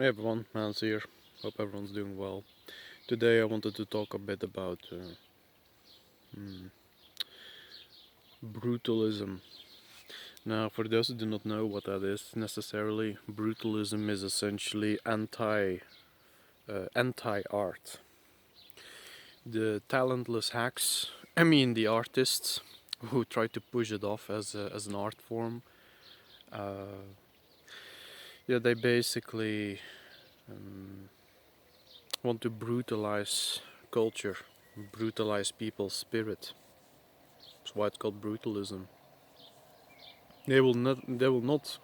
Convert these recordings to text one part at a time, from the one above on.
Hey everyone, Hans here. Hope everyone's doing well. Today I wanted to talk a bit about mm, brutalism. Now, for those who do not know what that is necessarily, brutalism is essentially anti-art. The talentless hacks, the artists who try to push it off as an art form, uh, they basically um, want to brutalize culture, brutalize people's spirit. That's why it's called brutalism. They will not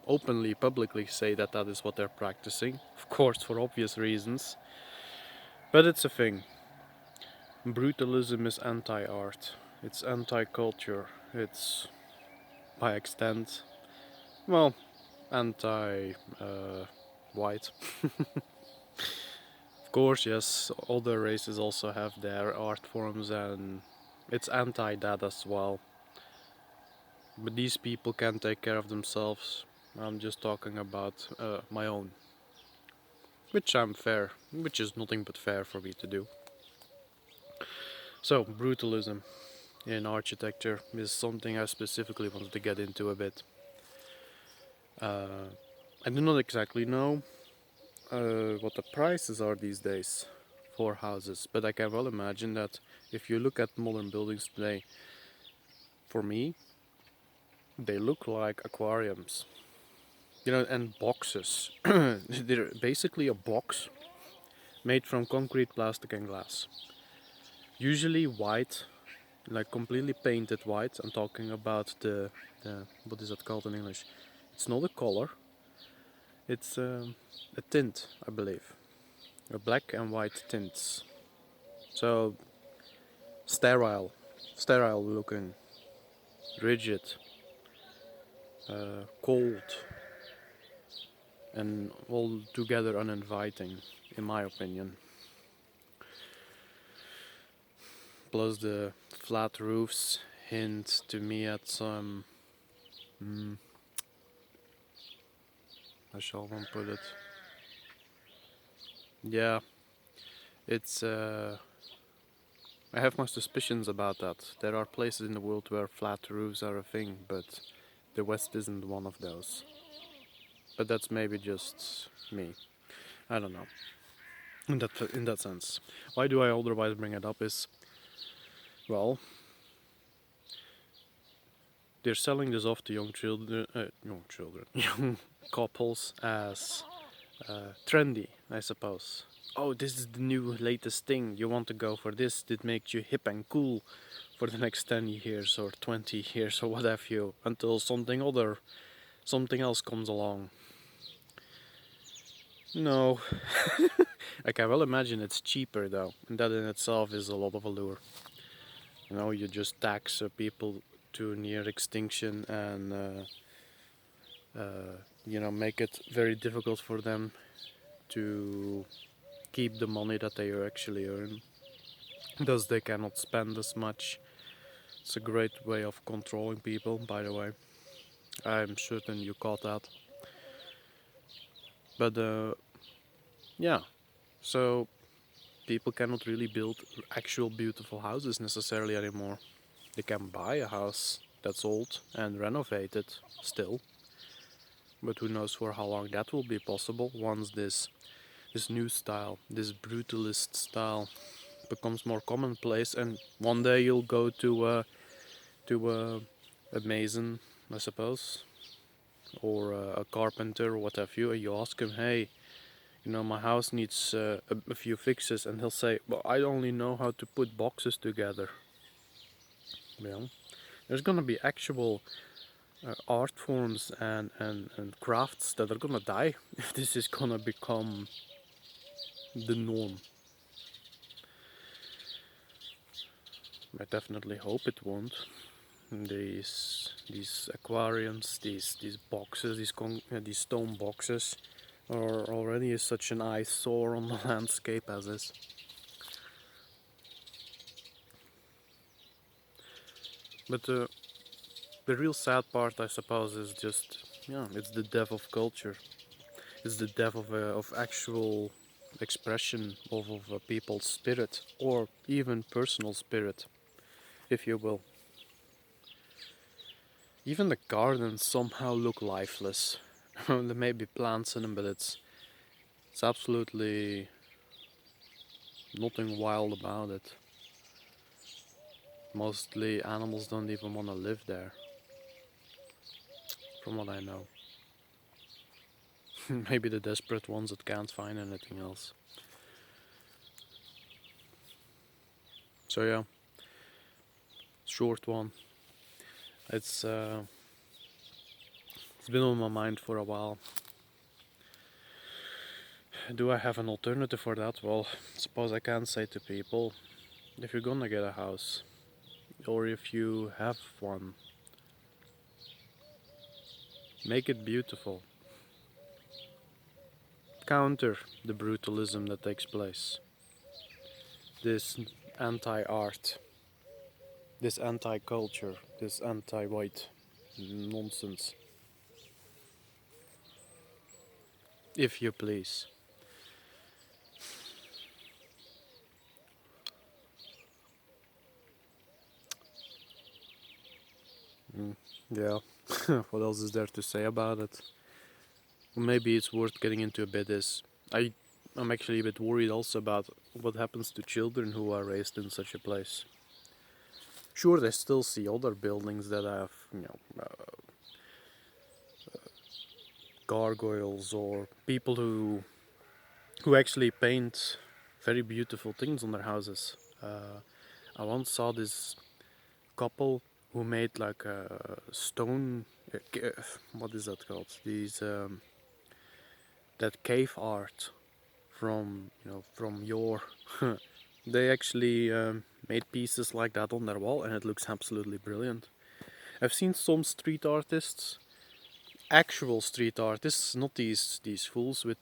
openly, publicly say that that is what they're practicing, of course, for obvious reasons. But it's a thing. Brutalism is anti-art. It's anti-culture. It's, by extent, well, anti-white. Of course, yes, other races also have their art forms, and it's anti that as well. But these people can take care of themselves. I'm just talking about my own, which is nothing but fair for me to do. So, brutalism in architecture is something I specifically wanted to get into a bit. Uh, I do not exactly know what the prices are these days for houses, but I can well imagine that if you look at modern buildings today, for me, they look like aquariums. And boxes. They're basically a box made from concrete, plastic, and glass. Usually white, like completely painted white. I'm talking about the what is that called in English? It's not a color. It's a tint, I believe. A black and white tints. So sterile, sterile looking, rigid, cold, and altogether uninviting, in my opinion. Plus the flat roofs hint to me at some. Mm, how shall one put it? Yeah, it's. I have my suspicions about that. There are places in the world where flat roofs are a thing, but the West isn't one of those. But that's maybe just me. I don't know. In that sense, why do I otherwise bring it up? Is well, they're selling this off to young couples as trendy, I suppose. Oh, this is the new latest thing. You want to go for this? It makes you hip and cool for the next 10 years or 20 years or what have you, until something else comes along. No, I can well imagine it's cheaper though, and that in itself is a lot of allure. You just tax people to near extinction and make it very difficult for them to keep the money that they actually earn. Thus, they cannot spend as much. It's a great way of controlling people, by the way. I'm certain you caught that. But yeah, so people cannot really build actual beautiful houses necessarily anymore. They can buy a house that's old and renovate it still, but who knows for how long that will be possible once this new style, this brutalist style, becomes more commonplace, and one day you'll go to a mason, I suppose, or a carpenter or what have you, and you ask him, hey, my house needs a few fixes, and he'll say, well, I only know how to put boxes together. There's gonna be actual art forms and crafts that are gonna die if this is gonna become the norm. I definitely hope it won't. These aquariums, these boxes, these stone boxes, are already such an eyesore on the landscape as is. But the real sad part, I suppose, is just it's the death of culture. It's the depth of actual expression of a people's spirit, or even personal spirit, if you will. Even the gardens somehow look lifeless. There may be plants in them, but it's absolutely nothing wild about it. Mostly animals don't even want to live there, from what I know. Maybe the desperate ones that can't find anything else. So yeah, short one. It's uh, it's been on my mind for a while. Do I have an alternative for that? Well, suppose I can say to people, if you're gonna get a house, or if you have one, make it beautiful. Counter the brutalism that takes place. This anti-art, this anti-culture, this anti-white nonsense. If you please. Yeah, what else is there to say about it? Maybe it's worth getting into a bit is I'm actually a bit worried also about what happens to children who are raised in such a place. Sure, they still see other buildings that have, gargoyles or people who actually paint very beautiful things on their houses. I once saw this couple who made like a stone. What is that called? These that cave art from from your. They actually made pieces like that on their wall, and it looks absolutely brilliant. I've seen some street artists, actual street artists, not these fools who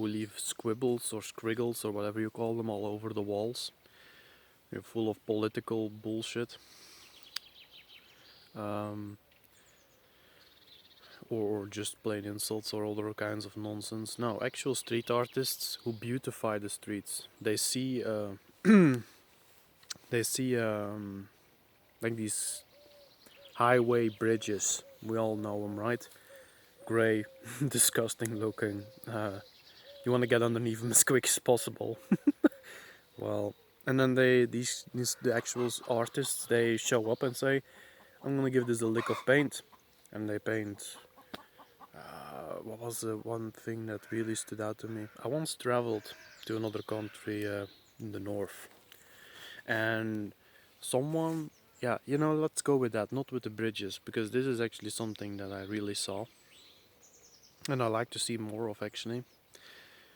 leave squibbles or scriggles or whatever you call them all over the walls. They're full of political bullshit. Um, or just plain insults or other kinds of nonsense. No, actual street artists who beautify the streets. They see like these highway bridges. We all know them, right? Grey, disgusting looking. You want to get underneath them as quick as possible. Well, and then the actual artists, they show up and say, "I'm gonna give this a lick of paint," and they paint. What was the one thing that really stood out to me? I once traveled to another country in the north, and someone, yeah, let's go with that, not with the bridges, because this is actually something that I really saw, and I like to see more of actually.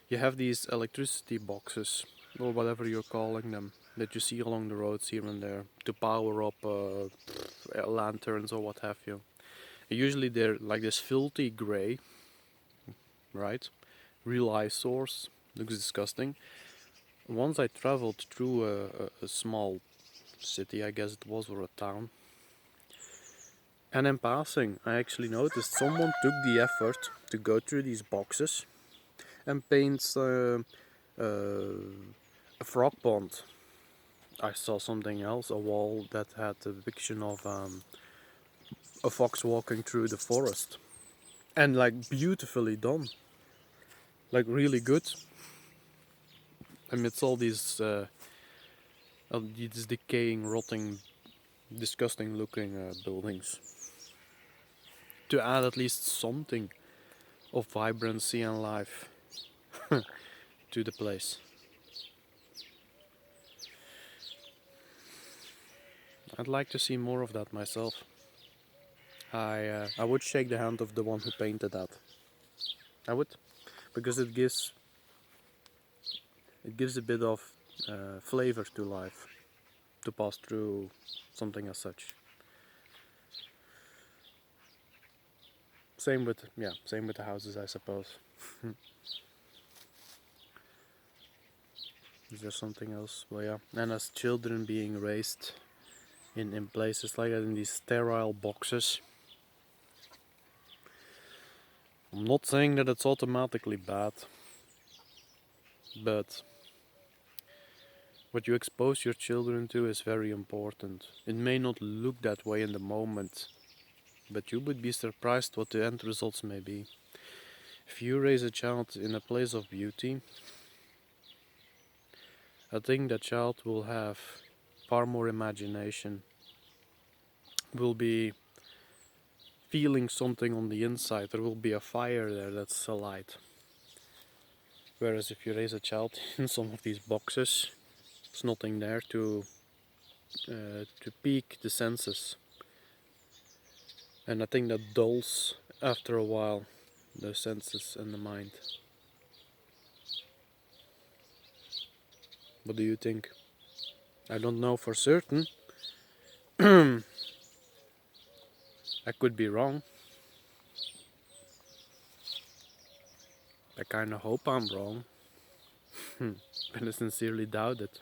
You have these electricity boxes, or whatever you're calling them, that you see along the roads here and there to power up lanterns or what have you. Usually they're like this filthy grey, right? Real eyesores, looks disgusting. Once I traveled through a small city, I guess it was, or a town, and in passing, I actually noticed someone took the effort to go through these boxes and paint a frog pond. I saw something else, a wall that had a depiction of a fox walking through the forest. And like beautifully done. Like really good. Amidst all these decaying, rotting, disgusting looking buildings. To add at least something of vibrancy and life to the place. I'd like to see more of that myself. I would shake the hand of the one who painted that. I would, because it gives a bit of flavor to life to pass through something as such. Same with the houses, I suppose. Is there something else? Well, yeah. And as children being raised in places like that, in these sterile boxes, I'm not saying that it's automatically bad, but what you expose your children to is very important. It may not look that way in the moment, but you would be surprised what the end results may be. If you raise a child in a place of beauty, I think that child will have far more imagination, will be feeling something on the inside. There will be a fire there that's alight. Whereas if you raise a child in some of these boxes, there's nothing there to pique the senses. And I think that dulls, after a while, the senses and the mind. What do you think? I don't know for certain. I could be wrong. I kinda hope I'm wrong. But I sincerely doubt it.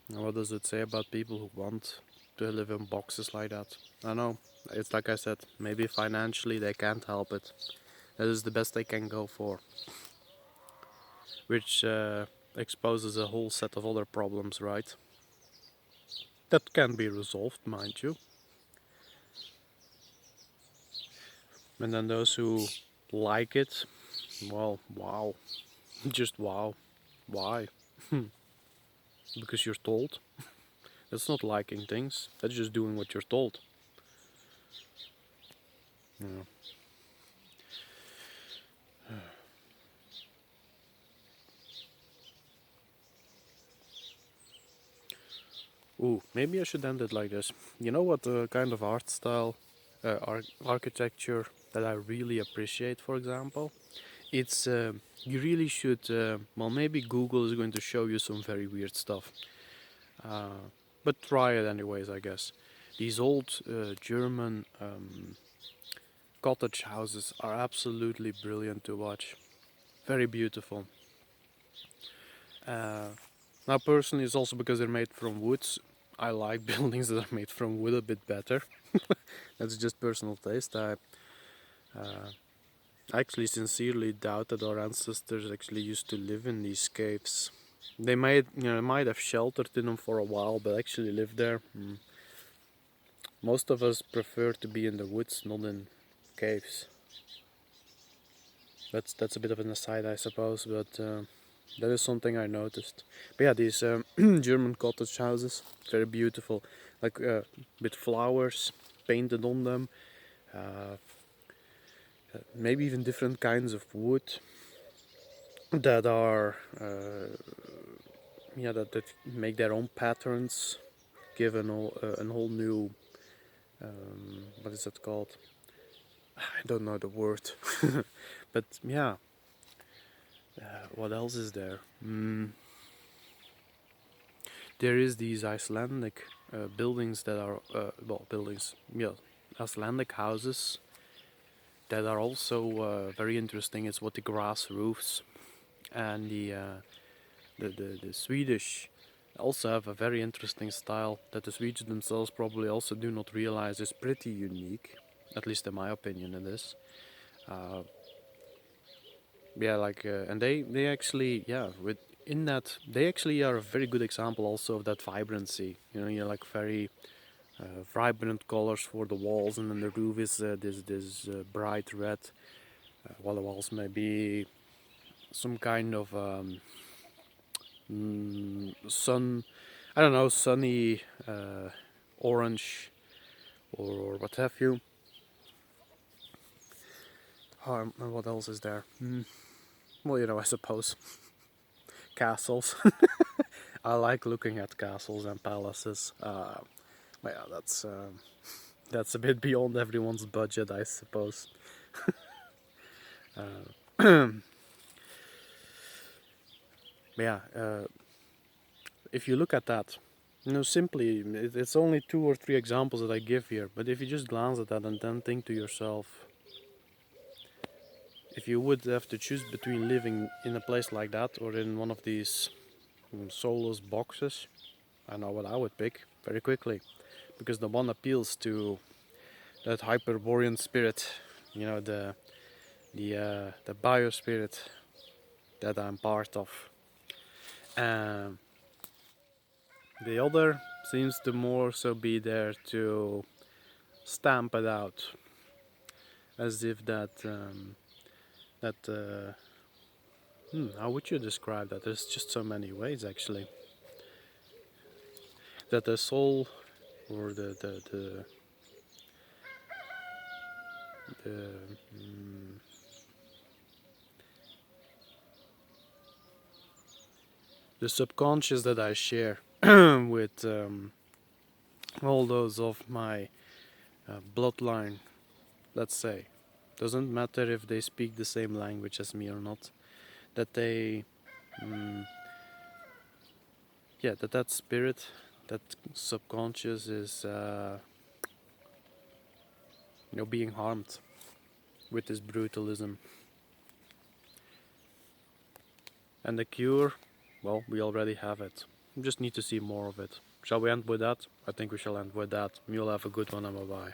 And what does it say about people who want to live in boxes like that? I know, it's like I said, maybe financially they can't help it. That is the best they can go for. Which exposes a whole set of other problems, right? That can be resolved, mind you. And then those who like it, well, wow. Just wow. Why? Because you're told. That's not liking things, that's just doing what you're told. Yeah. Ooh, maybe I should end it like this. You know what kind of art style, architecture that I really appreciate, for example? It's, you really should, well, maybe Google is going to show you some very weird stuff. But try it anyways, I guess. These old German cottage houses are absolutely brilliant to watch. Very beautiful. Now, personally, it's also because they're made from woods. I like buildings that are made from wood a bit better. That's just personal taste. I actually sincerely doubt that our ancestors actually used to live in these caves. They might have sheltered in them for a while, but actually lived there. Most of us prefer to be in the woods, not in caves. That's a bit of an aside, I suppose, but that is something I noticed. But yeah, these German cottage houses, very beautiful, like with flowers painted on them. Maybe even different kinds of wood that are that make their own patterns, give a whole new what is it called? I don't know the word, but yeah. What else is there? There is these Icelandic buildings that are Icelandic houses that are also very interesting. It's what the grass roofs, and the Swedish also have a very interesting style that the Swedes themselves probably also do not realize is pretty unique, at least in my opinion. It is. And they actually, in that, they actually are a very good example also of that vibrancy. You're like very vibrant colors for the walls, and then the roof is this bright red, while the walls may be some kind of sun, I don't know, sunny orange or what have you. And what else is there? Well, I suppose castles. I like looking at castles and palaces. That's a bit beyond everyone's budget, I suppose. If you look at that, simply, it's only 2 or 3 examples that I give here, but if you just glance at that and then think to yourself, if you would have to choose between living in a place like that or in one of these soulless boxes, I know what I would pick very quickly, because the one appeals to that Hyperborean spirit, you know, the bio spirit that I'm part of. Um, the other seems to more so be there to stamp it out, as if how would you describe that? There's just so many ways actually. That the soul or the mm, the subconscious that I share with all those of my bloodline, let's say, doesn't matter if they speak the same language as me or not, that they mm, yeah, that spirit, that subconscious is being harmed with this brutalism. And the cure, well, we already have it. We just need to see more of it. Shall we end with that? I think we shall end with that. You'll have a good one, and bye bye.